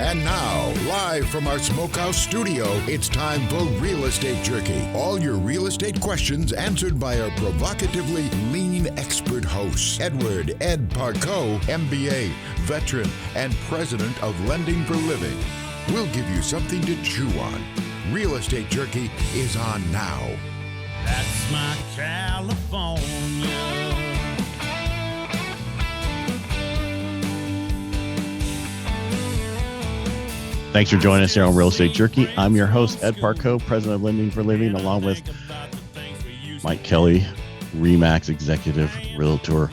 And now, live from our Smokehouse studio, it's time for Real Estate Jerky. All your real estate questions answered by our provocatively lean expert hosts. Edward Ed Parcaut, MBA, veteran, and president of Lending for Living. We'll give you something to chew on. Real Estate Jerky is on now. That's my California. Thanks for joining us here on Real Estate Jerky. I'm your host, Ed Parcaut, president of Lending for Living, along with Mike Kelly, RE/MAX executive realtor.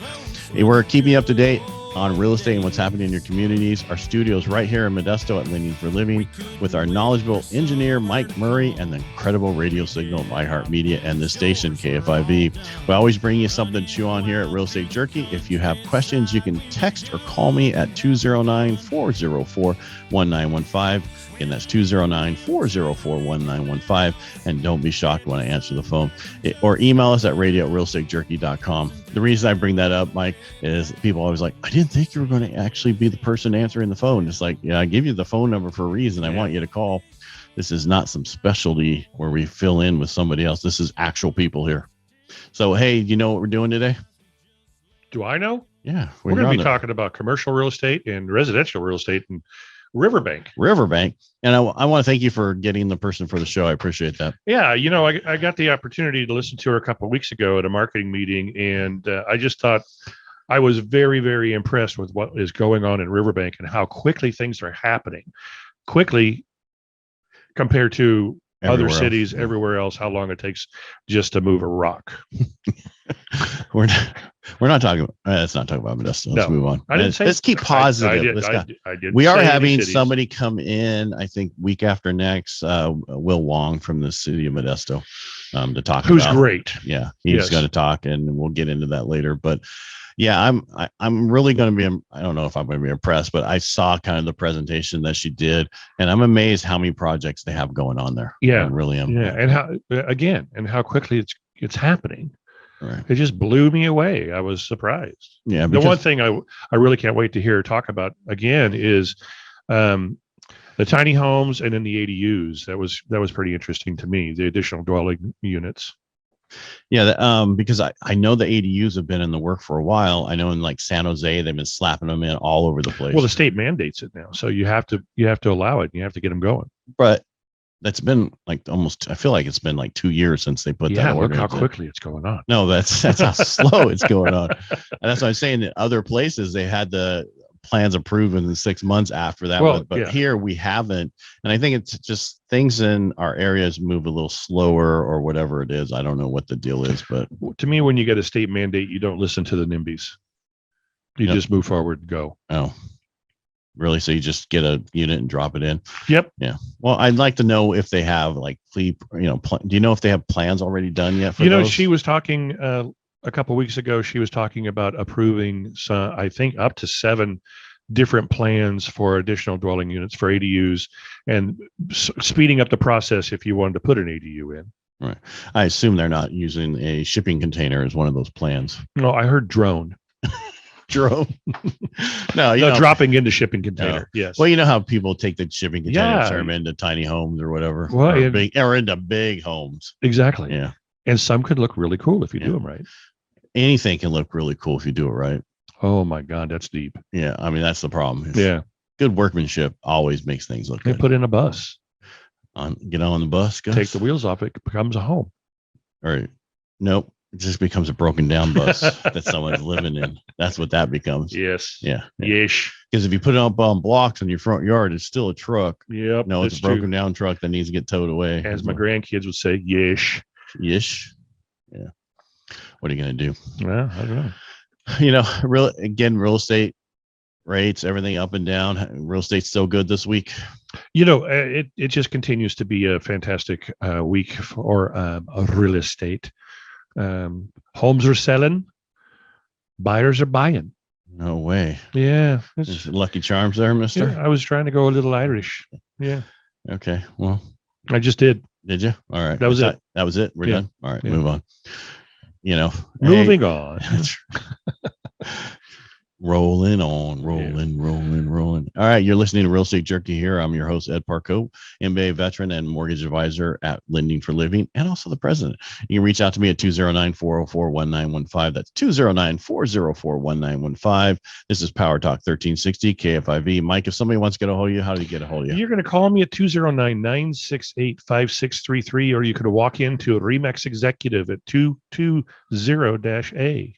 Hey, we're keeping you up to date on real estate and what's happening in your communities. Our studio's right here in Modesto at Lending for Living with our knowledgeable engineer, Mike Murray, and the incredible radio signal, iHeartMedia, and this station, KFIV. We always bring you something to chew on here at Real Estate Jerky. If you have questions, you can text or call me at 209-404-1915. Again, that's 209-404-1915. And don't be shocked when I answer the phone. Or email us at radio@realestatejerky.com. The reason I bring that up, Mike, is people always like, I didn't think you were going to actually be the person answering the phone. It's like, yeah, I give you the phone number for a reason. I want you to call. This is not some specialty where we fill in with somebody else. This is actual people here. So, hey, you know what we're doing today? Do I know? Yeah. We're going to be talking about commercial real estate and residential real estate in Riverbank. And I want to thank you for getting the person for the show. I appreciate that. Yeah. You know, I got the opportunity to listen to her a couple of weeks ago at a marketing meeting. And I just thought I was very, very impressed with what is going on in Riverbank and how quickly things are happening. Quickly compared to other cities, everywhere else, how long it takes just to move a rock. We're not talking. Let's not talk about Modesto. Let's move on. Let's keep positive. We are having somebody come in, I think, week after next. Will Wong from the city of Modesto to talk. Who's great? Yeah, he's going to talk, and we'll get into that later. But yeah, I'm really going to be. I don't know if I'm going to be impressed, but I saw kind of the presentation that she did, and I'm amazed how many projects they have going on there. Yeah, I really am. Yeah, and how quickly it's happening. Right. It just blew me away. I was surprised. Yeah. The one thing I really can't wait to hear her talk about again is the tiny homes and then the ADUs. That was pretty interesting to me. The additional dwelling units. Yeah. Because I know the ADUs have been in the work for a while. I know in like San Jose, they've been slapping them in all over the place. Well, the state mandates it now. So you have to allow it and you have to get them going. But that's been like I feel like it's been like 2 years since they put that. Yeah, look how quickly it's going on. No, that's how slow it's going on. And that's what I'm saying. In other places, they had the plans approved in 6 months after that. Well, but here we haven't. And I think it's just things in our areas move a little slower or whatever it is. I don't know what the deal is, but to me, when you get a state mandate, you don't listen to the NIMBYs. You just move forward and go. Oh. Really? So you just get a unit and drop it in? Yep. Yeah. Well, I'd like to know if they have like do you know if they have plans already done yet for those? She was talking a couple of weeks ago. She was talking about approving some, I think, up to 7 different plans for additional dwelling units for ADUs and speeding up the process if you wanted to put an ADU in. Right. I assume they're not using a shipping container as one of those plans. No, I heard drone. Drone. No, dropping into shipping container. No. Yes. Well, you know how people take the shipping container and turn them into tiny homes or whatever. Well, or into big homes. Exactly. Yeah. And some could look really cool if you do them right. Anything can look really cool if you do it right. Oh my God, that's deep. Yeah. I mean, that's the problem. Good workmanship always makes things look good. They put in a bus. Get on the bus, Gus. Take the wheels off, it becomes a home. All right. Nope. It just becomes a broken down bus that someone's living in. That's what that becomes. Yes. Yeah. Yesh. Because if you put it up on blocks in your front yard, it's still a truck. Yep. No, it's a broken down truck that needs to get towed away. As my grandkids would say, yesh. Yesh. Yeah. What are you going to do? Well, I don't know. Real estate rates, everything up and down. Real estate's still good this week. It just continues to be a fantastic week for real estate. Homes are selling, buyers are buying. No way. Yeah. Is it Lucky Charms there, mister? Yeah, I was trying to go a little Irish. Yeah. Okay. Well, I just did. Did you? All right. That was it. That was it. We're done. All right. Move on. Moving on. Rolling on, rolling. All right, you're listening to Real Estate Jerky here. I'm your host, Ed Parcaut, MBA veteran and mortgage advisor at Lending for Living, and also the president. You can reach out to me at 209-404-1915. That's 209-404-1915. This is PowerTalk 1360, KFIV. Mike, if somebody wants to get a hold of you, how do you get a hold of you? You're going to call me at 209-968-5633, or you could walk into a Remax Executive at 220-A.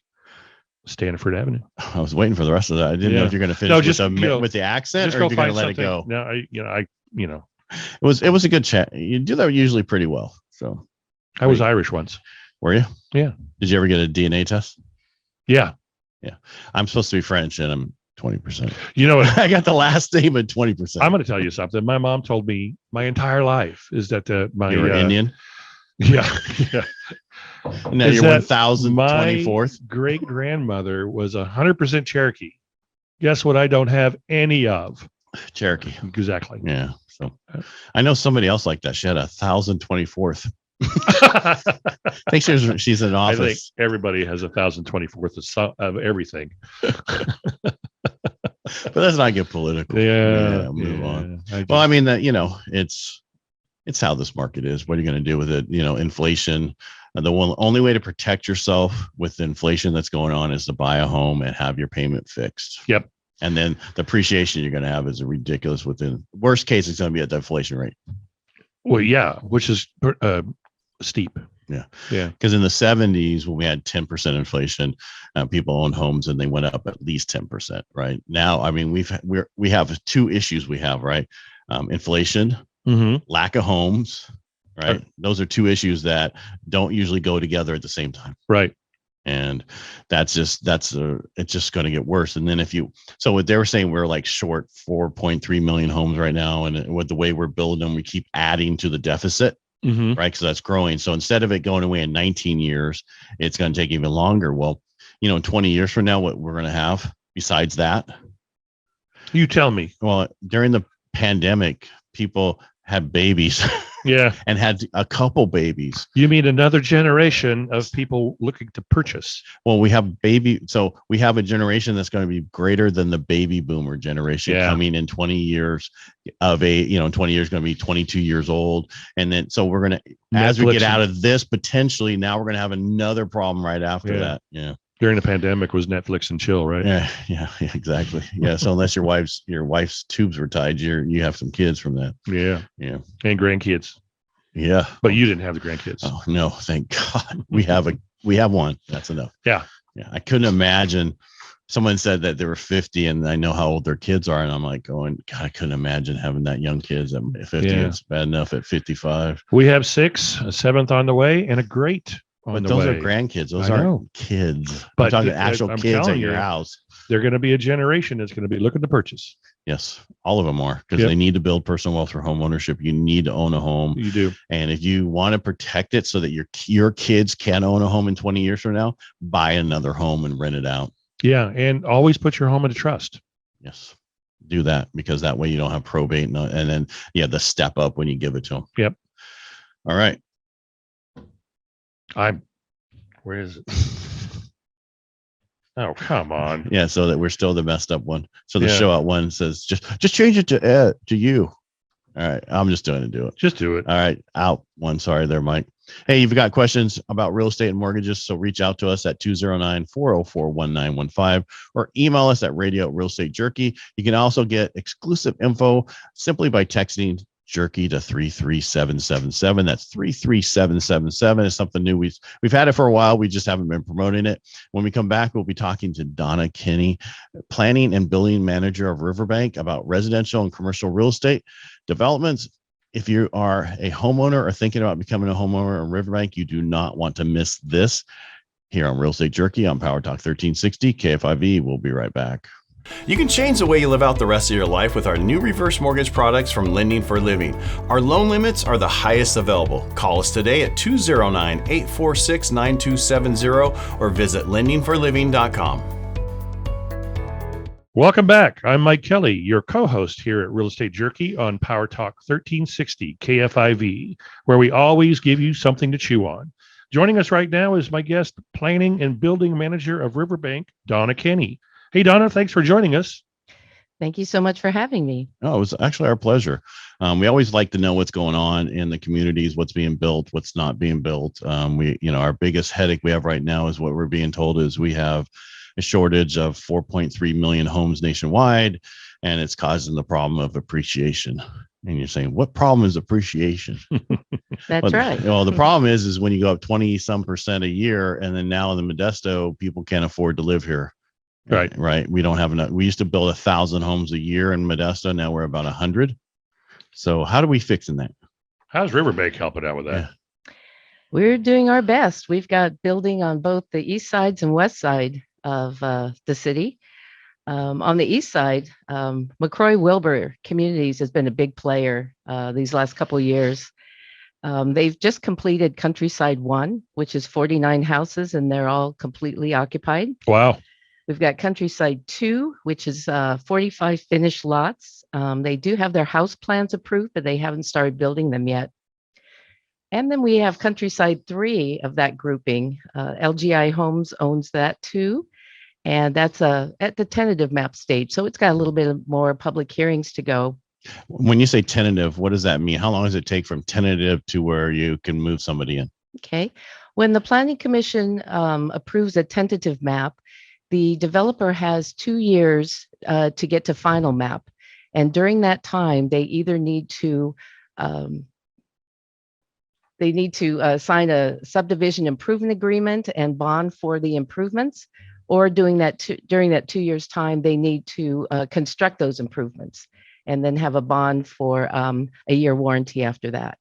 Stanford Avenue. I was waiting for the rest of that. I didn't know if you're going to finish with the accent, or if you're going to let it go. No, it was a good chat. You do that usually pretty well. So I was Irish once. Were you? Yeah. Did you ever get a DNA test? Yeah. I'm supposed to be French, and I'm 20%. You know what? I got the last name at 20%. I'm going to tell you something. My mom told me my entire life is that you were Indian. Yeah. Now you're 1024th. Great grandmother was 100% Cherokee. Guess what? I don't have any of Cherokee. Exactly. Yeah. So I know somebody else like that. She had 1024th. I think she's in office. I think everybody has 1024th of everything. But let's not get political. Yeah. Move on. Well, I mean that it's how this market is. What are you going to do with it? Inflation. Only way to protect yourself with the inflation that's going on is to buy a home and have your payment fixed. Yep. And then the appreciation you're going to have is ridiculous. Within worst case, it's going to be at the inflation rate. Well, yeah, which is steep. Yeah. Yeah. Because in the 70s, when we had 10% inflation, people owned homes and they went up at least 10%. Right now, I mean, we have two issues. We have inflation, lack of homes. Right. Those are two issues that don't usually go together at the same time. Right. And it's just going to get worse. And then so what they were saying, we're like short 4.3 million homes right now. And with the way we're building them, we keep adding to the deficit, right? Because that's growing. So instead of it going away in 19 years, it's going to take even longer. Well, 20 years from now, what we're going to have besides that? You tell me. Well, during the pandemic, people had babies. Yeah. And had a couple babies. You mean another generation of people looking to purchase? Well, we have we have a generation that's going to be greater than the baby boomer generation coming in 20 years of 20 years going to be 22 years old. And then, so we're going to, as we get out of this, potentially now we're going to have another problem right after that. Yeah. During the pandemic was Netflix and chill, right? Yeah, exactly. Yeah. So unless your wife's tubes were tied, you have some kids from that. Yeah. And grandkids. Yeah. But you didn't have the grandkids. Oh no, thank God. We have one. That's enough. Yeah. I couldn't imagine. Someone said that they were 50 and I know how old their kids are. And I'm like going, God, I couldn't imagine having that young kids at 50. Yeah. It's bad enough at 55. We have 6, a 7th on the way, and a great. But those are grandkids. Those aren't kids. But I'm talking actual kids at your house. They're going to be a generation that's going to be looking to purchase. Yes, all of them are, because they need to build personal wealth for home ownership. You need to own a home. You do. And if you want to protect it so that your kids can own a home in 20 years from now, buy another home and rent it out. Yeah, and always put your home into trust. Yes, do that, because that way you don't have probate and then you have the step up when you give it to them. Yep. All right. Where is it? Oh, come on. Yeah, so that we're still the messed up one. So the show out one says, just change it to Ed, to you. All right. I'm just doing it. Do it. Just do it. All right. Out one. Sorry there, Mike. Hey, you've got questions about real estate and mortgages, so reach out to us at 209-404-1915 or email us at radio@Real Estate Jerky. You can also get exclusive info simply by texting Jerky to 33777. That's 33777. It's something new. We've had it for a while. We just haven't been promoting it. When we come back, we'll be talking to Donna Kenney, planning and building manager of Riverbank, about residential and commercial real estate developments. If you are a homeowner or thinking about becoming a homeowner in Riverbank, you do not want to miss this here on Real Estate Jerky on PowerTalk 1360 KFIV. We'll be right back. You can change the way you live out the rest of your life with our new reverse mortgage products from Lending for Living. Our loan limits are the highest available. Call us today at 209-846-9270 or visit lendingforliving.com. Welcome back. I'm Mike Kelly, your co-host here at Real Estate Jerky on PowerTalk 1360 KFIV, where we always give you something to chew on. Joining us right now is my guest, planning and building manager of Riverbank, Donna Kenney. Hey, Donna, thanks for joining us. Thank you so much for having me. Oh, it was actually our pleasure. We always like to know what's going on in the communities, what's being built, what's not being built. Our biggest headache we have right now is what we're being told is we have a shortage of 4.3 million homes nationwide, and it's causing the problem of appreciation. And you're saying, what problem is appreciation? That's right. Well, the problem is when you go up 20% a year, and then now in the Modesto, people can't afford to live here. Right. We don't have enough. We used to build 1,000 homes a year in Modesto. Now we're about 100. So how do we fix that? How's Riverbank helping out with that? Yeah. We're doing our best. We've got building on both the east sides and west side of the city. On the east side, McCrory-Wilbur Communities has been a big player these last couple of years. They've just completed Countryside 1, which is 49 houses, and they're all completely occupied. Wow. We've got Countryside 2, which is 45 finished lots. They do have their house plans approved, but they haven't started building them yet. And then we have Countryside 3 of that grouping. LGI Homes owns that too. And that's at the tentative map stage. So it's got a little bit more public hearings to go. When you say tentative, what does that mean? How long does it take from tentative to where you can move somebody in? Okay. When the Planning Commission approves a tentative map, the developer has 2 years to get to final map. And during that time, they either need to sign a subdivision improvement agreement and bond for the improvements, or during that 2 years time, they need to construct those improvements and then have a bond for a year warranty after that.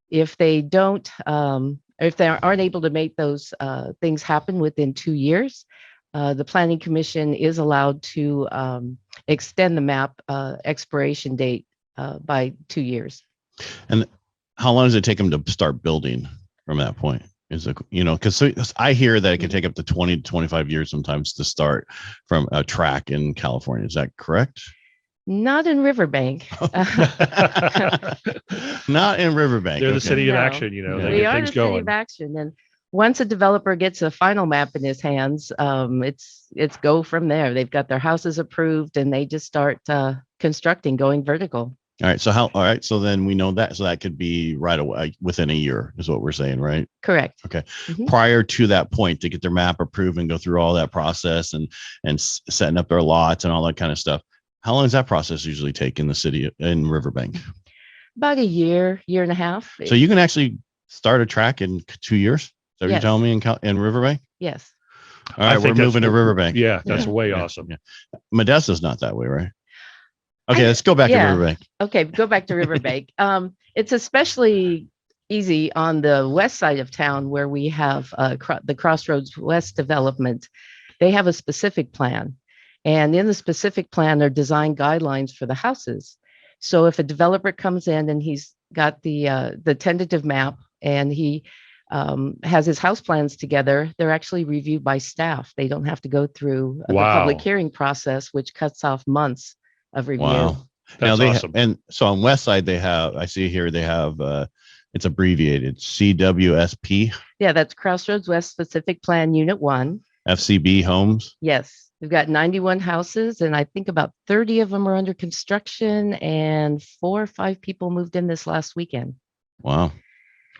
If they don't, if they aren't able to make those things happen within 2 years, the Planning Commission is allowed to extend the map expiration date by 2 years. And how long does it take them to start building from that point? Is it, because I hear that it can take up to 20 to 25 years sometimes to start from a track in California. Is that correct? Not in Riverbank. Not in Riverbank. They're the Okay. city of No. action, they We get are things the city going. of action, and once a developer gets a final map in his hands, it's go from there. They've got their houses approved, and they just start constructing, going vertical. All right. All right. So then we know that. So that could be right away within a year is what we're saying, right? Correct. Okay. Mhm. Prior to that point, to get their map approved and go through all that process and setting up their lots and all that kind of stuff. How long does that process usually take in the city in Riverbank? About a year and a half. So you can actually start a track in 2 years. Is that what you're Yes. telling me in Riverbank? Yes. All right. We're think that's moving to Riverbank. Yeah, that's Yeah. way Yeah, awesome. yeah. Modesto's not that way, right? Okay. I- Let's go back to yeah. Riverbank. Okay, go back to Riverbank. It's especially easy on the west side of town where we have the Crossroads West development. They have a specific plan. And in the specific plan are design guidelines for the houses. So if a developer comes in and he's got the tentative map and he has his house plans together, they're actually reviewed by staff. They don't have to go through the public Wow. hearing process, which cuts off months of review. Wow. That's awesome. And so on West Side, I see here they have, it's abbreviated CWSP, Yeah, that's Crossroads West Specific Plan Unit 1. FCB homes. Yes, we've got 91 houses, and I think about 30 of them are under construction, and 4 or 5 people moved in this last weekend. Wow.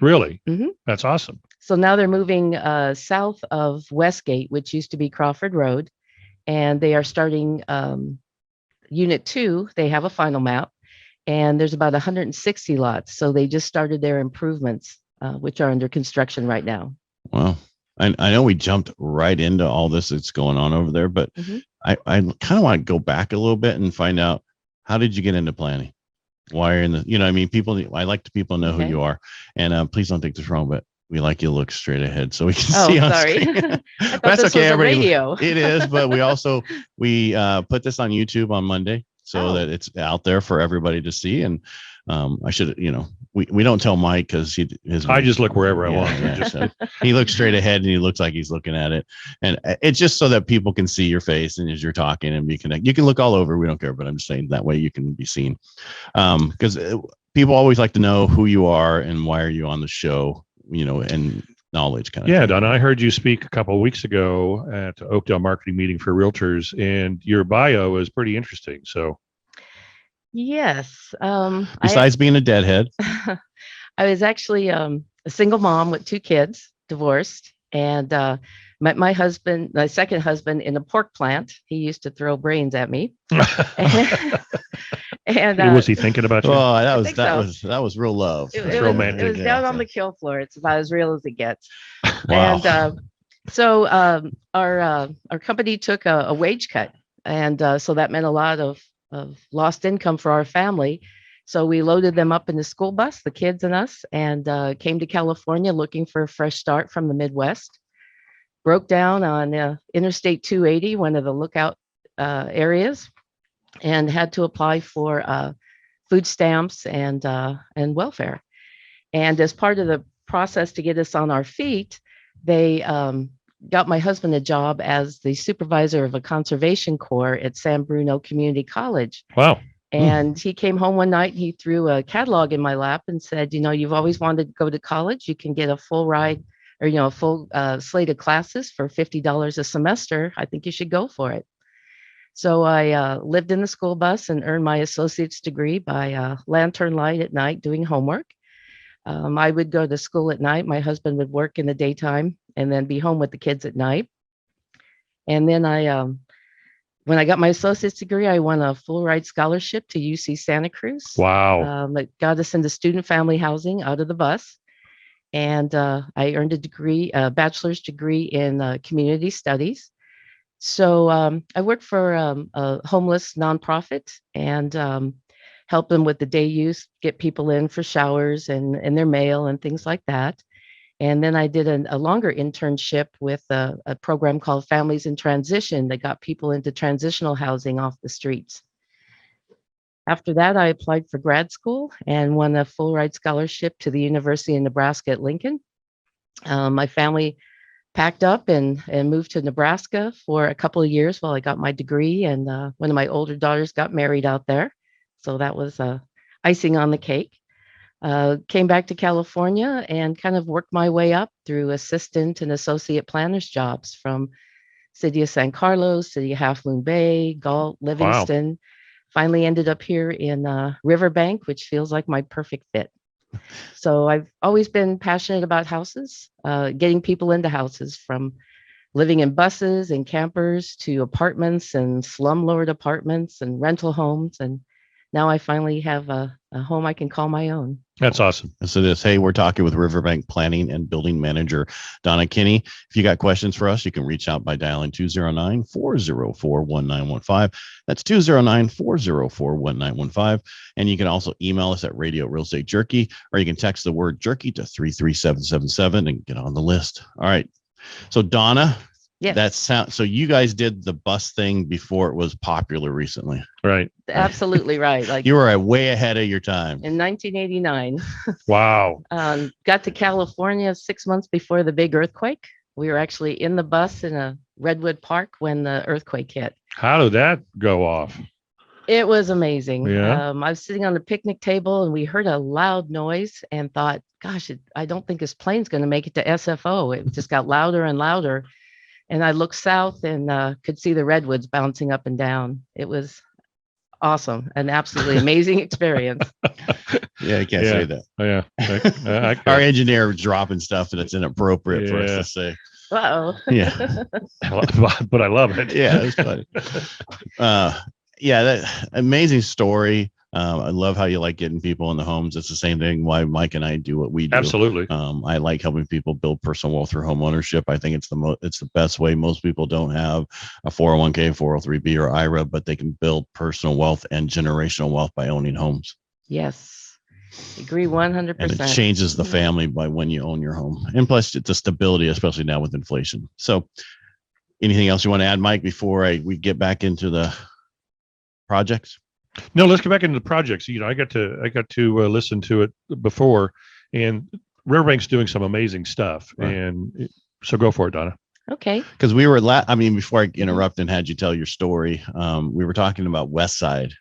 Really? Mhm. That's awesome. So now they're moving south of Westgate, which used to be Crawford Road, and they are starting Unit 2. They have a final map, and there's about 160 lots. So they just started their improvements, which are under construction right now. Wow. I know we jumped right into all this that's going on over there, but Mhm. I kind of want to go back a little bit and find out, how did you get into planning? Why are in the, I mean, I like people to know Okay. who you are, and please don't take this wrong, but we like you to look straight ahead so we can Oh, see on sorry. screen. I thought That's this okay, was a everybody. radio. It is, but we put this on YouTube on Monday so Oh. that it's out there for everybody to see. And I should, we don't tell Mike because I just look wherever I want. he looks straight ahead and he looks like he's looking at it. And it's just so that people can see your face and as you're talking and be connected. You can look all over. We don't care, but I'm just saying that way you can be seen. Because people always like to know who you are and why are you on the show, and knowledge kind of Yeah, thing. Donna, I heard you speak a couple of weeks ago at the Oakdale marketing meeting for realtors, and your bio is pretty interesting. So, Yes. Besides being a deadhead. I was actually a single mom with 2 kids, divorced, and met my husband, my second husband, in a pork plant. He used to throw brains at me. And was he thinking about you? Oh, think so. that was real love. it, That's it was, romantic. it was down on the kill floor. It's about as real as it gets. Wow. And so our company took a wage cut, and so that meant a lot of lost income for our family. So we loaded them up in the school bus, the kids and us, and came to California looking for a fresh start from the Midwest. Broke down on Interstate 280, one of the lookout areas, and had to apply for food stamps and welfare. And as part of the process to get us on our feet, they got my husband a job as the supervisor of a conservation corps at San Bruno Community College. Wow. And he came home one night, he threw a catalog in my lap and said, you've always wanted to go to college. You can get a full ride or, a full slate of classes for $50 a semester. I think you should go for it. So I lived in the school bus and earned my associate's degree by lantern light at night doing homework. I would go to school at night. My husband would work in the daytime and then be home with the kids at night. And then when I got my associate's degree, I won a full ride scholarship to UC Santa Cruz. Wow. It got us into student family housing out of the bus. And I earned a bachelor's degree in community studies. So I worked for a homeless nonprofit and help them with the day use, get people in for showers and their mail and things like that. And then I did a longer internship with a program called Families in Transition that got people into transitional housing off the streets. After that, I applied for grad school and won a full ride scholarship to the University of Nebraska at Lincoln. My family packed up and moved to Nebraska for a couple of years while I got my degree. And one of my older daughters got married out there. So that was icing on the cake. Came back to California and kind of worked my way up through assistant and associate planners jobs from City of San Carlos, City of Half Moon Bay, Galt, Livingston. Finally ended up here in Riverbank, which feels like my perfect fit. So I've always been passionate about houses, getting people into houses, from living in buses and campers to apartments and slumlord apartments and rental homes. And now I finally have a home I can call my own. That's awesome. So this, hey, we're talking with Riverbank Planning and Building Manager Donna Kenney. If you got questions for us, you can reach out by dialing 209-404-1915. That's 209-404-1915. And you can also email us at Radio Real Estate Jerky, or you can text the word jerky to 33777 and get on the list. All right. So Donna, Yes. so you guys did the bus thing before it was popular recently. Right. Absolutely right. Like You were way ahead of your time. in 1989. Wow. Got to California 6 months before the big earthquake. We were actually in the bus in a Redwood Park when the earthquake hit. How did that go off? It was amazing. Yeah. I was sitting on the picnic table and we heard a loud noise and thought, gosh, I don't think this plane's going to make it to SFO. It just got louder and louder. And I looked south and could see the redwoods bouncing up and down. It was awesome. An absolutely amazing experience. Yeah, you can't say that. Oh, yeah. Our engineer was dropping stuff that's inappropriate for us to say. Uh-oh. Yeah. But I love it. Yeah, it's funny. That amazing story. I love how you like getting people in the homes. It's the same thing why Mike and I do what we do. Absolutely. I like helping people build personal wealth through home ownership. I think it's the best way. Most people don't have a 401k, 403b, or IRA, but they can build personal wealth and generational wealth by owning homes. Yes. Agree 100%. And it changes the family by when you own your home. And plus it's a stability, especially now with inflation. So anything else you want to add, Mike, before we get back into the projects? No, let's get back into the projects. I got to listen to it before, and Riverbank's doing some amazing stuff. Right. And so go for it, Donna. Okay. Because we were before I interrupt and had you tell your story, we were talking about West Side.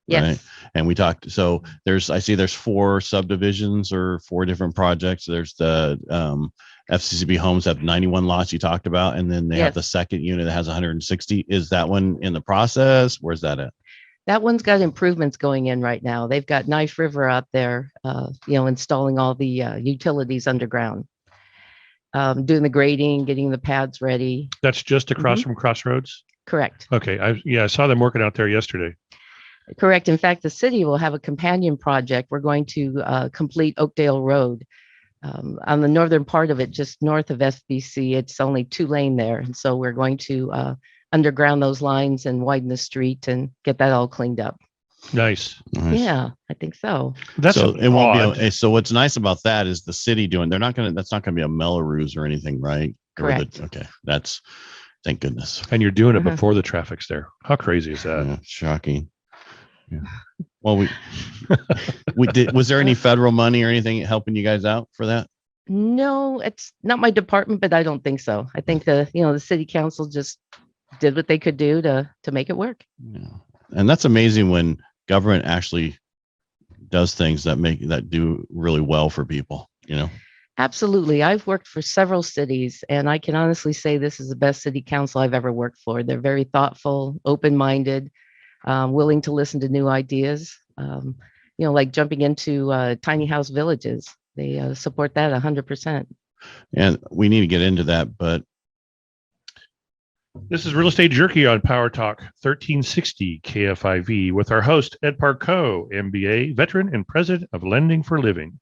Yes. Right? And we talked, so I see there's 4 subdivisions or 4 different projects. There's the FCCB homes have 91 lots you talked about, and then they have Yes. the second unit that has 160. Is that one in the process? Where's that at? That one's got improvements going in right now. They've got Knife River out there, installing all the utilities underground, doing the grading, getting the pads ready. That's just across Mhm. from Crossroads. Correct. Okay. I saw them working out there yesterday. Correct. In fact, the city will have a companion project. We're going to complete Oakdale Road. On the northern part of it, just north of SBC, it's only 2-lane there. And so we're going to underground those lines and widen the street and get that all cleaned up. Nice. Nice. Yeah, I think so. That's so it won't odd. be. So what's nice about that is the city doing. That's not going to be a Melrose or anything, right? Correct. Okay. That's thank goodness. And you're doing it Uh-huh. before the traffic's there. How crazy is that? Yeah, shocking. Yeah. Well, we did. Was there any federal money or anything helping you guys out for that? No, it's not my department, but I don't think so. I think the city council just did what they could do to make it work. Yeah. And that's amazing when government actually does things that do really well for people, Absolutely. I've worked for several cities, and I can honestly say this is the best city council I've ever worked for. They're very thoughtful, open-minded, willing to listen to new ideas. Like jumping into tiny house villages. They support that 100%. And we need to get into that, but This is Real Estate Jerky on PowerTalk 1360 KFIV with our host, Ed Parcaut, MBA, veteran and president of Lending for Living.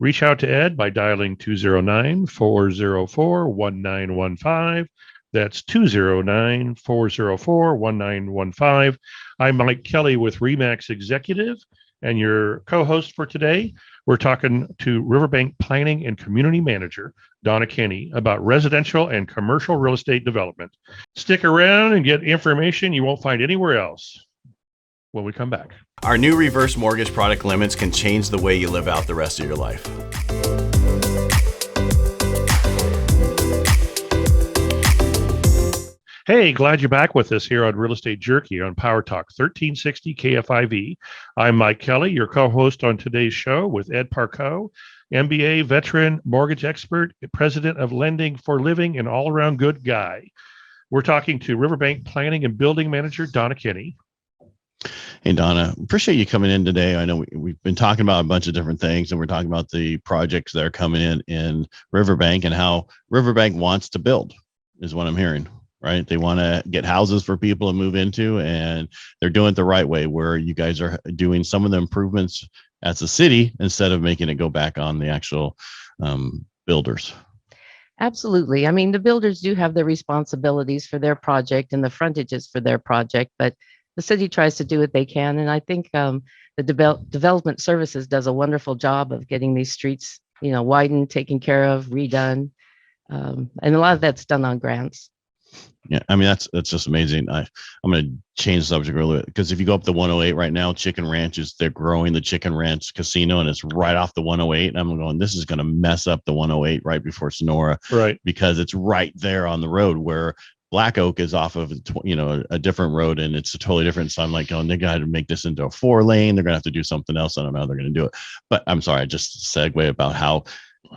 Reach out to Ed by dialing 209-404-1915. That's 209-404-1915. I'm Mike Kelly with RE/MAX Executive and your co-host for today. We're talking to Riverbank Planning and Community Manager, Donna Kenney, about residential and commercial real estate development. Stick around and get information you won't find anywhere else when we come back. Our new reverse mortgage product limits can change the way you live out the rest of your life. Hey, glad you're back with us here on Real Estate Jerky on PowerTalk 1360 KFIV. I'm Mike Kelly, your co-host on today's show with Ed Parcaut, MBA, veteran, mortgage expert, president of Lending for Living, and all-around good guy. We're talking to Riverbank Planning and Building Manager, Donna Kenney. hey, Donna, appreciate you coming in today. I know we've been talking about a bunch of different things, and we're talking about the projects that are coming in Riverbank and how Riverbank wants to build is what I'm hearing. Right. They want to get houses for people to move into, and they're doing it the right way, where you guys are doing some of the improvements as a city instead of making it go back on the actual builders. Absolutely. I mean, the builders do have their responsibilities for their project and the frontages for their project, but the city tries to do what they can. And I think the development services does a wonderful job of getting these streets, widened, taken care of, redone. And a lot of that's done on grants. Yeah, I mean that's just amazing. I'm going to change the subject a little bit, because if you go up the 108 right now, Chicken Ranch they're growing the Chicken Ranch Casino, and it's right off the 108. And I'm going, this is going to mess up the 108 right before Sonora, Right? Because it's right there on the road where Black Oak is off of a different road, and it's a totally different. So I'm like, oh, they got to make this into a 4-lane. They're going to have to do something else. I don't know how they're going to do it. But I'm sorry, I just segue about how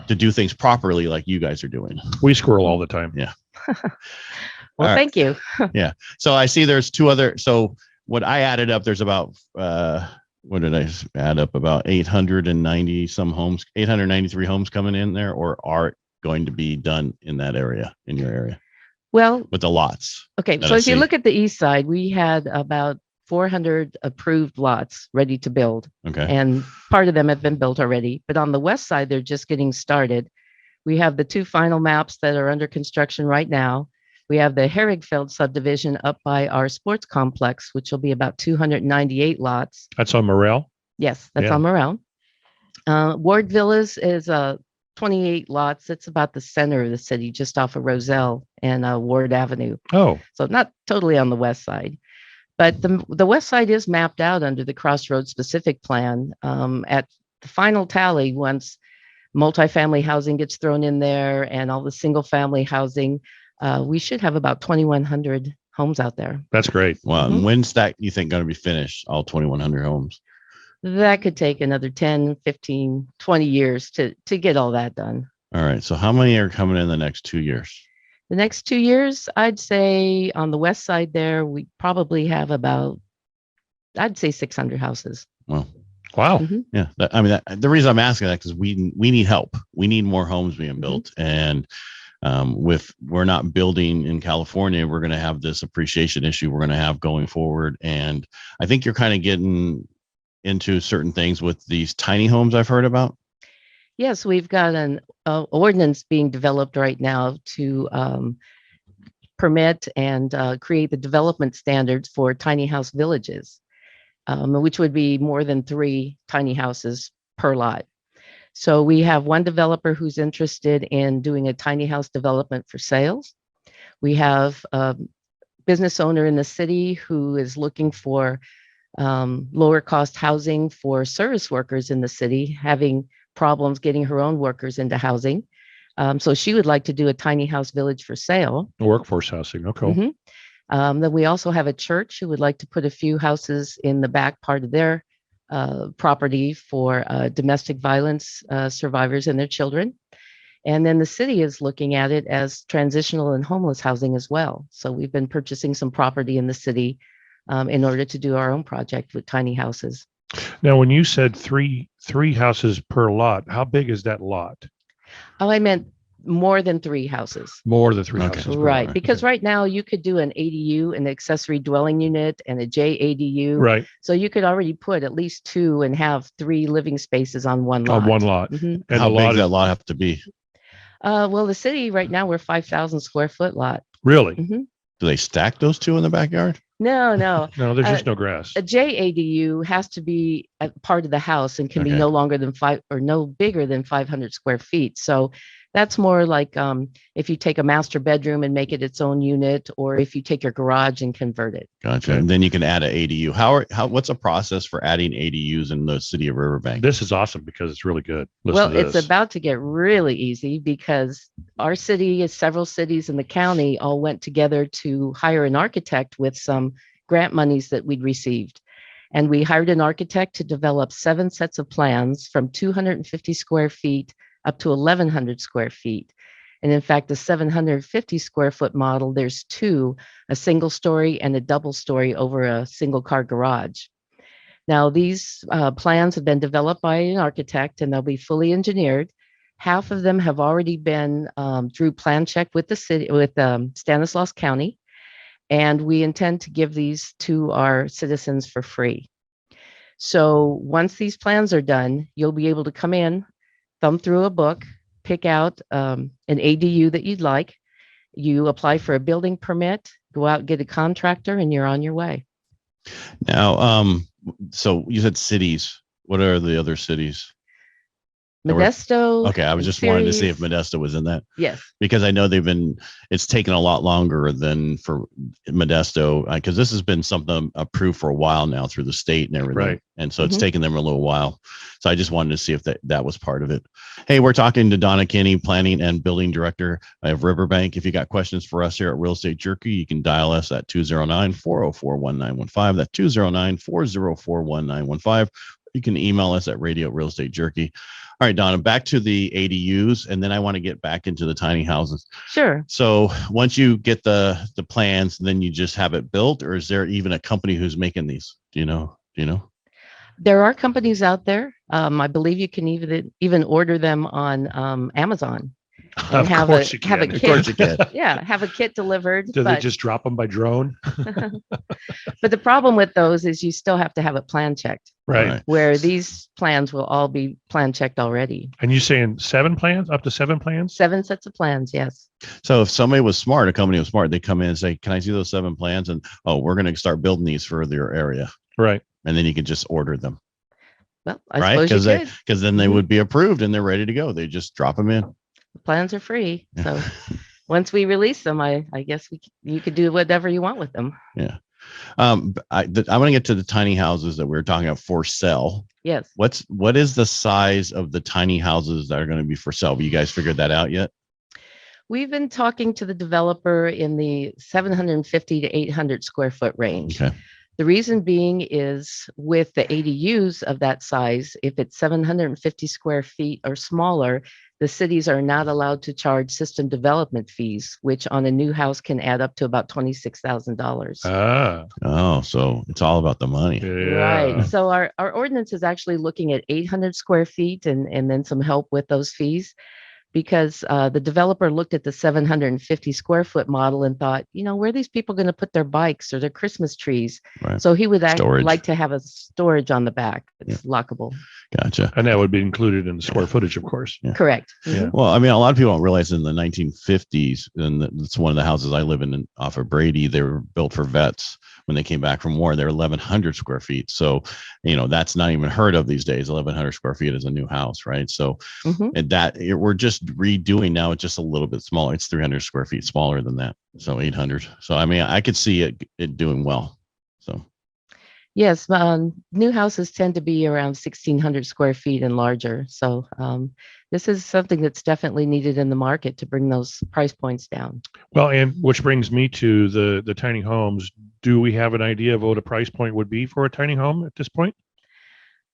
to do things properly, like you guys are doing. We squirrel all the time. Yeah. Well, All right. thank you. Yeah. So I see there's 2 other. So what I added up, there's about, what did I add up? About 890 some homes, 893 homes coming in there, or are going to be done in that area, in your area, Well, with the lots. okay. that So I if you see. look at the east side, we had about 400 approved lots ready to build, Okay. and part of them have been built already. But on the west side, they're just getting started. We have the 2 final maps that are under construction right now. We have the Herrigfeld subdivision up by our sports complex, which will be about 298 lots. That's on Morel. Yes, that's Yeah. on Morel. Ward Villas is 28 lots. It's about the center of the city, just off of Roselle and Ward Avenue. Oh, So not totally on the west side. But the west side is mapped out under the Crossroads specific plan. At the final tally, once multifamily housing gets thrown in there and all the single family housing, we should have about 2,100 homes out there. that's great. Wow. Mhm. And when's that, you think, going to be finished? All 2,100 homes? That could take another 10, 15, 20 years to get all that done. All right. So how many are coming in the next 2 years? The next 2 years, I'd say on the west side there, we probably have about, I'd say 600 houses. Well, Wow. Mhm. yeah. The reason I'm asking that because we need help. We need more homes being built, and we're not building in California, we're going to have this appreciation issue we're going to have going forward. And I think you're kind of getting into certain things with these tiny homes I've heard about. Yes, we've got an ordinance being developed right now to permit and create the development standards for tiny house villages, which would be more than 3 tiny houses per lot. So we have one developer who's interested in doing a tiny house development for sales. We have a business owner in the city who is looking for lower cost housing for service workers in the city, having problems getting her own workers into housing. So she would like to do a tiny house village for sale. Workforce housing. Okay. Mhm. Then we also have a church who would like to put a few houses in the back part of their property for domestic violence survivors and their children. And then the city is looking at it as transitional and homeless housing as well. So we've been purchasing some property in the city in order to do our own project with tiny houses. Now, when you said three houses per lot, how big is that lot? Oh, I meant more than 3 houses. More than 3 Okay. houses. Per Right. lot. Because Okay. right now you could do an ADU, an accessory dwelling unit, and a JADU. Right. So you could already put at least 2 and have 3 living spaces on one lot. On one lot. Mhm. And How the big lot does that lot have to be? Well, the city right now, we're 5,000 square foot lot. really? Mhm. Do they stack those 2 in the backyard? No. No, there's just Uh, no grass. A JADU has to be a part of the house and can be Okay. no longer than 5 or no bigger than 500 square feet. So that's more like if you take a master bedroom and make it its own unit, or if you take your garage and convert it. Gotcha. Okay. And then you can add an ADU. What's a process for adding ADUs in the city of Riverbank? This is awesome because it's really good. Listen Well, to it's this. about to get really easy because our city, several cities in the county all went together to hire an architect with some grant monies that we'd received. And we hired an architect to develop 7 sets of plans from 250 square feet up to 1,100 square feet. And in fact, the 750 square foot model, there's 2, a single story and a double story over a single car garage. Now, these plans have been developed by an architect and they'll be fully engineered. Half of them have already been through plan check with the city, with Stanislaus County. And we intend to give these to our citizens for free. So once these plans are done, you'll be able to come in, thumb through a book, pick out an ADU that you'd like. You apply for a building permit, go out, get a contractor, and you're on your way. Now, so you said cities. What are the other cities? There were- Modesto. Okay, I was and just wanting to see if Ceres. Modesto was in that, Yes. because I know it's taken a lot longer than for Modesto, because this has been something approved for a while now through the state and everything. Right. And so it's Mhm. taken them a little while. So I just wanted to see if that was part of it. Hey, we're talking to Donna Kenney, Planning and Building Director of Riverbank. If you got questions for us here at Real Estate Jerky, you can dial us at 209-404-1915. That's 209-404-1915. You can email us at radio@realestatejerky. All right, Donna, back to the ADUs, and then I want to get back into the tiny houses. Sure. So once you get the plans, then you just have it built, or is there even a company who's making these? Do you know? There are companies out there. I believe you can even order them on Amazon. And Of have course a you have a can. Of kit. course you can. Yeah, have a kit delivered. Do they but, just drop them by drone? but the problem with those is you still have to have it plan checked, Right. Right. where these plans will all be plan checked already. And you saying 7 plans, up to 7 plans? 7 sets of plans, yes. So if somebody was smart, a company was smart, they come in and say, "Can I see those 7 plans?" And we're going to start building these for your area, Right. and then you can just order them, Well, I right? suppose you could. Because then they Mhm. would be approved and they're ready to go. They just drop them in. The plans are free. So once we release them, I guess you could do whatever you want with them. Yeah. I want to get to the tiny houses that we were talking about for sale. Yes. What is the size of the tiny houses that are going to be for sale? Have you guys figured that out yet? We've been talking to the developer in the 750 to 800 square foot range. Okay. The reason being is with the ADUs of that size, if it's 750 square feet or smaller, the cities are not allowed to charge system development fees, which on a new house can add up to about $26,000. Ah, Oh, so it's all about the money. Right. yeah. So our ordinance is actually looking at 800 square feet and then some help with those fees, because the developer looked at the 750 square foot model and thought, where are these people going to put their bikes or their Christmas trees? Right. So he would Storage. like to have a storage on the back that's lockable. Gotcha. And that would be included in the square footage, of course. Yeah. Correct. Yeah. Well, I mean, a lot of people don't realize in the 1950s, and it's one of the houses I live in off of Brady, they were built for vets when they came back from war. They're 1,100 square feet. So, that's not even heard of these days. 1,100 square feet is a new house, right? So we're just redoing now. It's just a little bit smaller. It's 300 square feet smaller than that. So 800. So, I mean, I could see it doing well. So. Yes, new houses tend to be around 1,600 square feet and larger. So this is something that's definitely needed in the market to bring those price points down. Well, and which brings me to the tiny homes. Do we have an idea of what a price point would be for a tiny home at this point?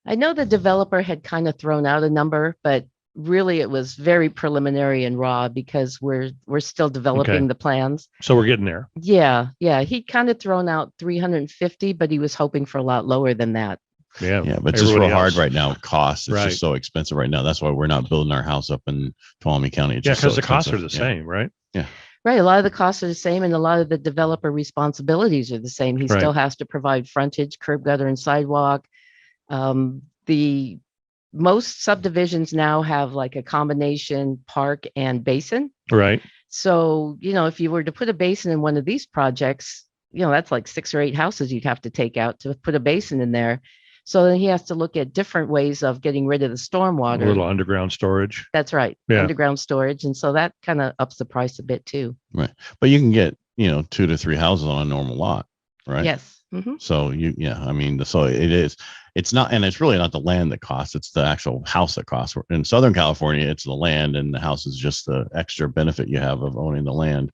I know the developer had kind of thrown out a number, but really it was very preliminary and raw because we're still developing the plans. So we're getting there. Yeah. He'd kind of thrown out 350, but he was hoping for a lot lower than that. Yeah. But it's just real hard else. right now. Costs. It's Right. just so expensive right now. That's why we're not building our house up in Tuolumne County. It's Because just so the costs are the expensive. same, right? Right. A lot of the costs are the same and a lot of the developer responsibilities are the same. He Right. still has to provide frontage, curb gutter, and sidewalk. The most subdivisions now have like a combination park and basin. Right. So, if you were to put a basin in one of these projects, that's like 6 or 8 houses you'd have to take out to put a basin in there. So then he has to look at different ways of getting rid of the stormwater. A little underground storage. That's right. Yeah. Underground storage. And so that kind of ups the price a bit too. Right. But you can get, 2 to 3 houses on a normal lot, right? Yes. Mm-hmm. So so it's not, and it's really not the land that costs, it's the actual house that costs. In Southern California, it's the land and the house is just the extra benefit you have of owning the land.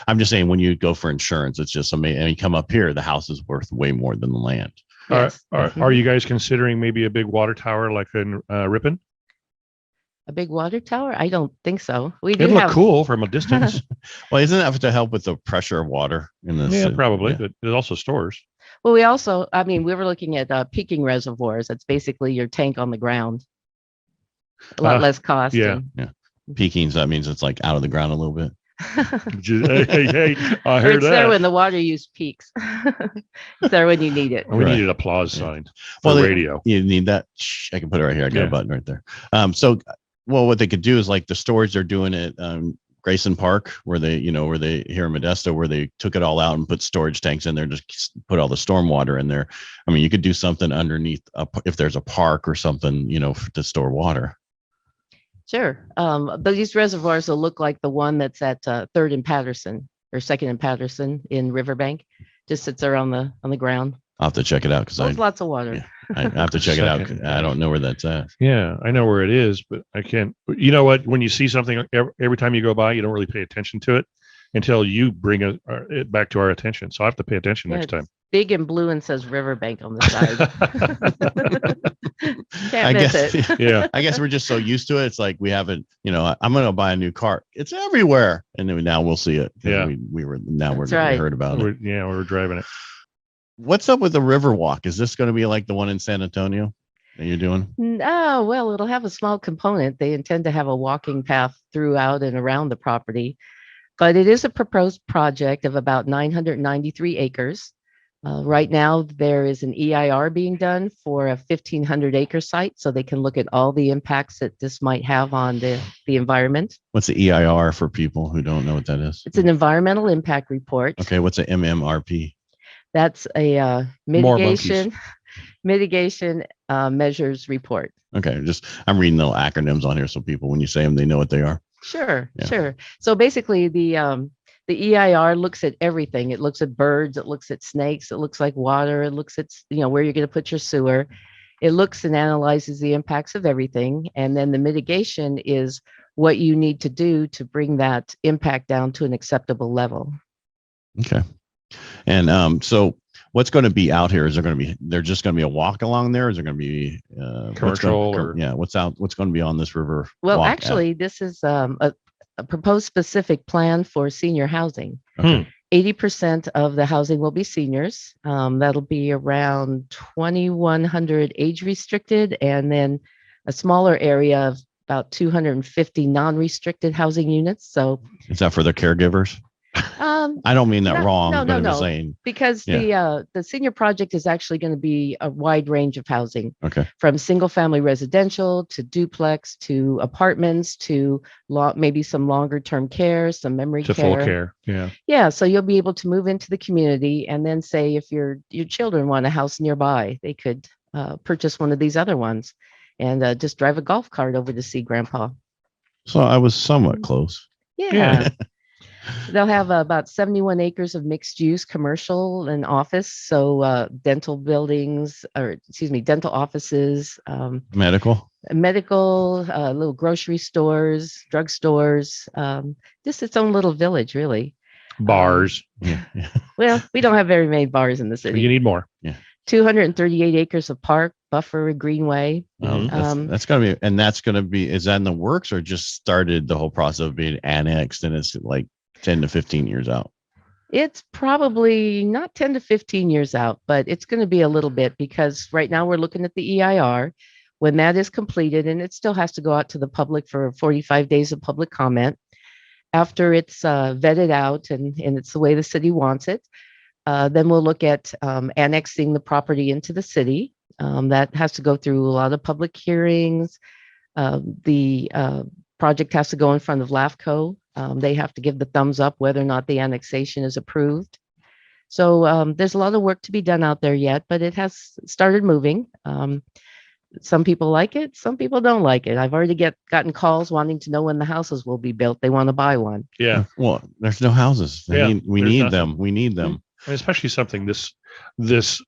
I'm just saying when you go for insurance, it's just amazing. And you come up here, the house is worth way more than the land. Yes. Are you guys considering maybe a big water tower like in Ripon? A big water tower? I don't think so. We do It'd look have cool from a distance. Well, isn't that to help with the pressure of water in the Yeah, city? probably. Yeah. But it also stores. Well, we were looking at peaking reservoirs. That's basically your tank on the ground. A lot less cost. yeah. Peakings, that means it's like out of the ground a little bit. Hey, I Or heard it's there that. when the water use peaks. It's there when you need it. We Right. need an applause sign Well, for they- radio. You need that. Shh, I can put it right here. I got Yeah. a button right there. Well, what they could do is like the storage they're doing at Grayson Park, where they here in Modesto, where they took it all out and put storage tanks in there, just put all the storm water in there. I mean, you could do something underneath if there's a park or something, to store water. Sure. But these reservoirs will look like the one that's at 3rd and Patterson or 2nd and Patterson in Riverbank. Just sits there on the ground. I'll have to check it out because There's lots of water. yeah. I have to check it out. 'Cause Second. I don't know where that's at. Yeah, I know where it is, but I can't. You know what? When you see something every time you go by, you don't really pay attention to it until you bring it back to our attention. So I have to pay attention Yeah, next time. it's big and blue and says Riverbank on the side. Can't I miss guess. it. Yeah. I guess we're just so used to it. It's like we haven't. I'm going to buy a new car. It's everywhere, and then now we'll see it. Yeah. We That's right. heard about it. We're driving it. What's up with the Riverwalk? Is this going to be like the one in San Antonio that you're doing? No, well, it'll have a small component. They intend to have a walking path throughout and around the property, but it is a proposed project of about 993 acres. Right now, there is an EIR being done for a 1,500 acre site, so they can look at all the impacts that this might have on the environment. What's the EIR for people who don't know what that is? It's an environmental impact report. Okay, what's a MMRP? That's a More mitigation measures report. Okay, I'm reading little acronyms on here so people, when you say them, they know what they are. Sure, Yeah. sure. So basically, the EIR looks at everything. It looks at birds. It looks at snakes. It looks like water. It looks at where you're going to put your sewer. It looks and analyzes the impacts of everything, and then the mitigation is what you need to do to bring that impact down to an acceptable level. Okay. And so What's going to be out here? Is there going to be, they're just going to be a walk along there? Is there going to be Commercial what's going to be on this river? Well, walk actually, this is a proposed specific plan for senior housing. Okay. 80% of the housing will be seniors. That'll be around 2,100 age restricted, and then a smaller area of about 250 non-restricted housing units. So Is that for the caregivers? I don't mean that wrong, but I'm just saying. Because the senior project is actually going to be a wide range of housing. Okay. From single family residential to duplex to apartments to maybe some longer term care, some memory to care. full care. Yeah. Yeah. So you'll be able to move into the community, and then say if your children want a house nearby, they could purchase one of these other ones and just drive a golf cart over to see grandpa. So I was somewhat close. Yeah. They'll have about 71 acres of mixed use commercial and office. So dental buildings, dental offices, Medical. Little grocery stores, drugstores, just its own little village, really. Bars. Yeah. Well, we don't have very many bars in the city. You need more. 238 acres of park, buffer, greenway. That's going to be, and that's going to be, is that in the works or just started the whole process of being annexed and it's like 10 to 15 years out? It's probably not 10 to 15 years out, but it's going to be a little bit, because right now we're looking at the EIR. When that is completed, and it still has to go out to the public for 45 days of public comment. After it's vetted out and it's the way the city wants it, then we'll look at annexing the property into the city. That has to go through a lot of public hearings. The project has to go in front of LAFCO. They have to give the thumbs up whether or not the annexation is approved. So there's a lot of work to be done out there yet, but it has started moving. Some people like it, some people don't like it. I've already gotten calls wanting to know when the houses will be built. They want to buy one. Yeah. Well, there's no houses. We need nothing. them. We need them. And especially something this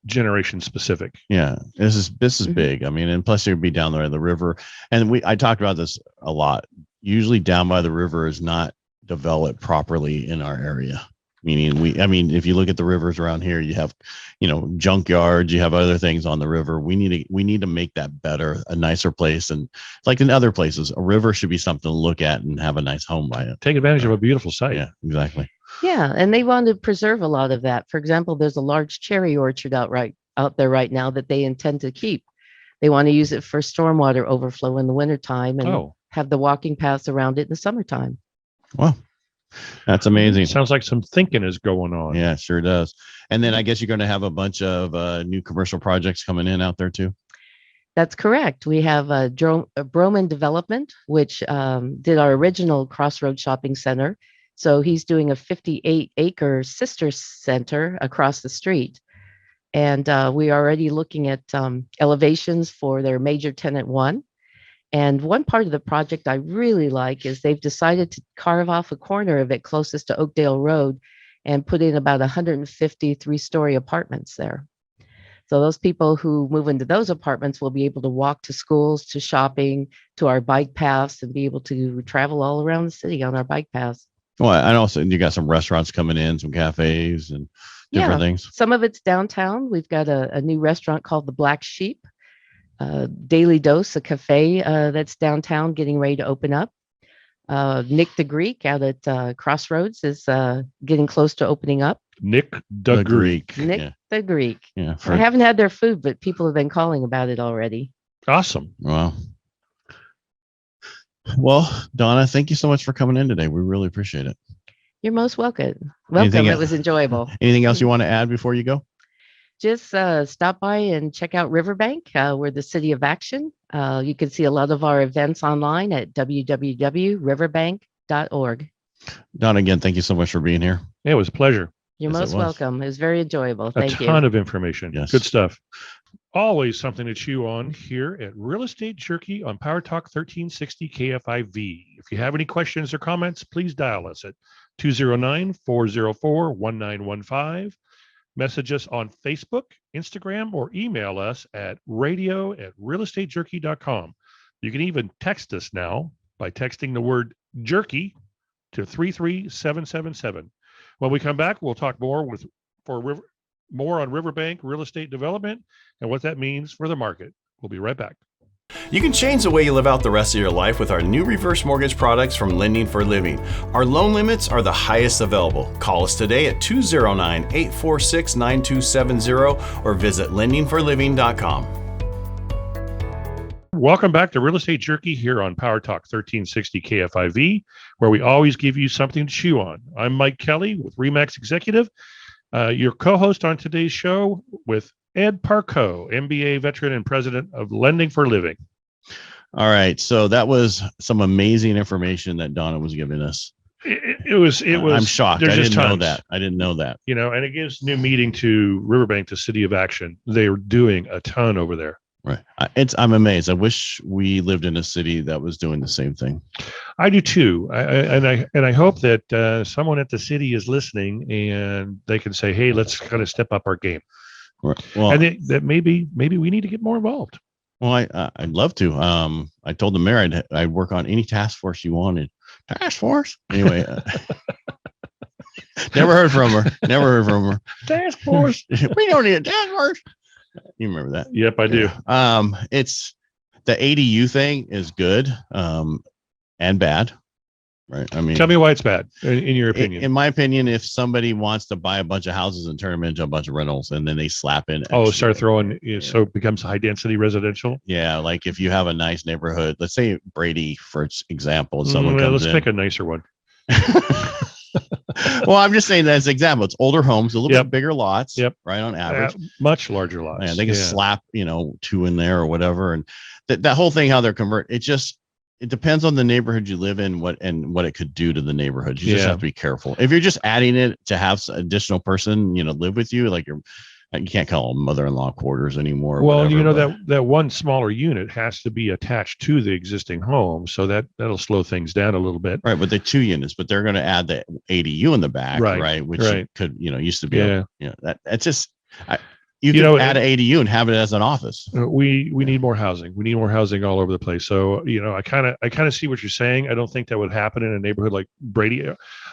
generation specific. Yeah, this is big. I mean, and plus you'd be down there at the river. And I talked about this a lot. Usually down by the river is not developed properly in our area. Meaning if you look at the rivers around here, you have, junkyards, you have other things on the river. We need to make that better, a nicer place. And like in other places, a river should be something to look at and have a nice home by it. Take advantage of a beautiful site. Yeah, exactly. Yeah, and they want to preserve a lot of that. For example, there's a large cherry orchard out there right now that they intend to keep. They want to use it for stormwater overflow in the wintertime and have the walking paths around it in the summertime. Wow. That's amazing. Sounds like some thinking is going on. Yeah, sure does. And then I guess you're going to have a bunch of new commercial projects coming in out there too. That's correct. We have a Broman Development, which did our original Crossroads Shopping Center. So he's doing a 58-acre sister center across the street. And we're already looking at elevations for their major tenant one. And one part of the project I really like is they've decided to carve off a corner of it closest to Oakdale Road and put in about 150 three-story apartments there. So those people who move into those apartments will be able to walk to schools, to shopping, to our bike paths, and be able to travel all around the city on our bike paths. Well, and also you got some restaurants coming in, some cafes and different things. Some of it's downtown. We've got a new restaurant called the Black Sheep. Daily Dose, a cafe that's downtown getting ready to open up. Nick the Greek out at Crossroads is getting close to opening up. Nick the Greek. Nick the Greek. Yeah, I haven't had their food, but people have been calling about it already. Awesome. Wow. Well, Donna, thank you so much for coming in today. We really appreciate it. You're most welcome. It was enjoyable. Anything else you want to add before you go? Just stop by and check out Riverbank. We're the city of action. You can see a lot of our events online at www.riverbank.org. Don, again, thank you so much for being here. Yeah, it was a pleasure. You're most welcome. It was very enjoyable. Thank you. A ton of information. Yes. Good stuff. Always something to chew on here at Real Estate Jerky on PowerTalk 1360 KFIV. If you have any questions or comments, please dial us at 209-404-1915. Message us on Facebook, Instagram, or email us at radio@realestatejerky.com. You can even text us now by texting the word jerky to 33777. When we come back, we'll talk more more on Riverbank real estate development and what that means for the market. We'll be right back. You can change the way you live out the rest of your life with our new reverse mortgage products from Lending for Living. Our loan limits are the highest available. Call us today at 209-846-9270 or visit lendingforliving.com. Welcome back to Real Estate Jerky here on PowerTalk 1360 KFIV, where we always give you something to chew on. I'm Mike Kelly with RE/MAX Executive, your co-host on today's show with Ed Parcaut, MBA veteran and president of Lending for Living. All right. So that was some amazing information that Donna was giving us. It was. I'm shocked. I didn't know that. You know, and it gives new meaning to Riverbank, the city of action. They're doing a ton over there. Right. I'm amazed. I wish we lived in a city that was doing the same thing. I do too. I hope that someone at the city is listening and they can say, hey, let's kind of step up our game. Right. Well, and that maybe we need to get more involved. Well, I'd love to. I told the mayor I'd work on any task force you wanted. Task force? Anyway, never heard from her. Task force. We don't need a task force. You remember that? Yep, I do. It's the ADU thing is good and bad. Right. I mean, tell me why it's bad in your opinion. In my opinion, if somebody wants to buy a bunch of houses and turn them into a bunch of rentals and then they slap in. Start throwing. So it becomes high density residential. Yeah. Like if you have a nice neighborhood, let's say Brady, for example, someone comes let's pick a nicer one. Well, I'm just saying that as an example. It's older homes, a little bit bigger lots. Yep. Right. On average. Much larger lots. Yeah, they can slap, 2 in there or whatever. And that whole thing, how they're converted, it depends on the neighborhood you live in, what it could do to the neighborhood. You just have to be careful. If you're just adding it to have an additional person, live with you, like you can't call them mother-in-law quarters anymore. Well, that one smaller unit has to be attached to the existing home, so that'll slow things down a little bit. Right, but the 2 units, but they're going to add the ADU in the back, right? Which could, used to be, that's just. You can add an ADU and have it as an office. We need more housing. We need more housing all over the place. So, I kind of see what you're saying. I don't think that would happen in a neighborhood like Brady.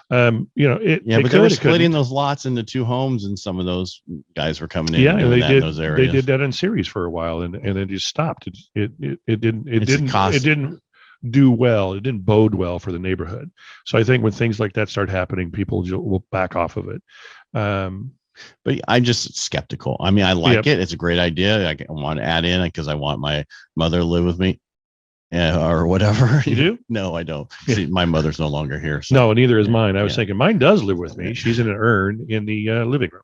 But they were splitting those lots into 2 homes, and some of those guys were coming in. Yeah, and they did. In those areas. They did that in series for a while, and then just stopped. It didn't do well. It didn't bode well for the neighborhood. So I think when things like that start happening, people will back off of it. But I'm just skeptical. I mean, I like it. It's a great idea. I want to add in because I want my mother to live with me or whatever. You do? No, I don't. See, my mother's no longer here. So. No, neither is mine. I was thinking mine does live with me. She's in an urn in the living room.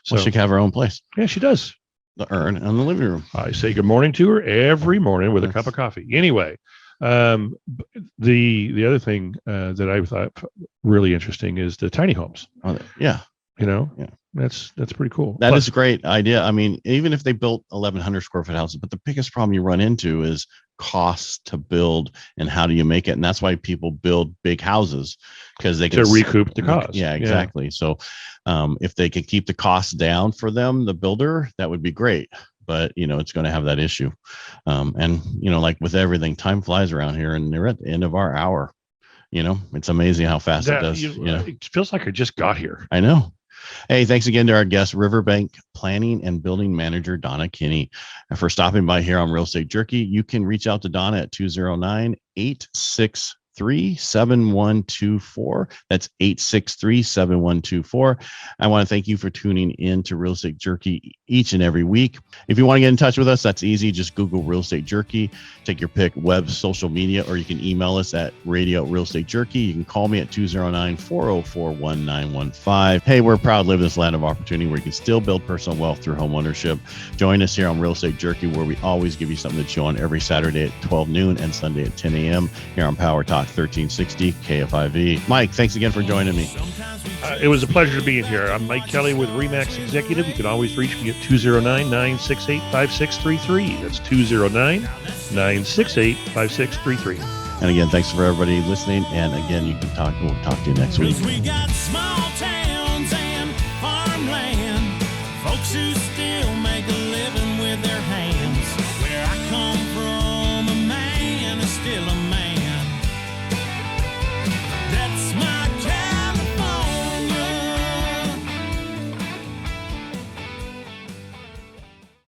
So she can have her own place. Yeah, she does. The urn in the living room. I say good morning to her every morning with a cup of coffee. Anyway, the other thing that I thought really interesting is the tiny homes. That's pretty cool. That is a great idea. I mean, even if they built 1,100 square foot houses, but the biggest problem you run into is costs to build and how do you make it? And that's why people build big houses because they can recoup the cost. Yeah, exactly. So if they could keep the costs down for them, the builder, that would be great. But, it's going to have that issue. And, like with everything, time flies around here and they're at the end of our hour. It's amazing how fast it does. It feels like I just got here. I know. Hey, thanks again to our guest, Riverbank Planning and Building Manager, Donna Kenney. And for stopping by here on Real Estate Jerky, you can reach out to Donna at 209-863-7124. That's 863-7124. I want to thank you for tuning in to Real Estate Jerky each and every week. If you want to get in touch with us, that's easy. Just Google Real Estate Jerky, take your pick, web, social media, or you can email us at radio@Real Estate Jerky. You can call me at 209-404-1915. Hey, we're proud to live in this land of opportunity where you can still build personal wealth through home ownership. Join us here on Real Estate Jerky, where we always give you something to chew on every Saturday at 12 noon and Sunday at 10 a.m. here on PowerTalk 1360 KFIV. Mike, thanks again for joining me. It was a pleasure to be in here. I'm Mike Kelly with RE/MAX Executive. You can always reach me at 209-968-5633. That's 209-968-5633. And again, thanks for everybody listening. And again, we'll talk to you next week. We got small towns and farmland, folks who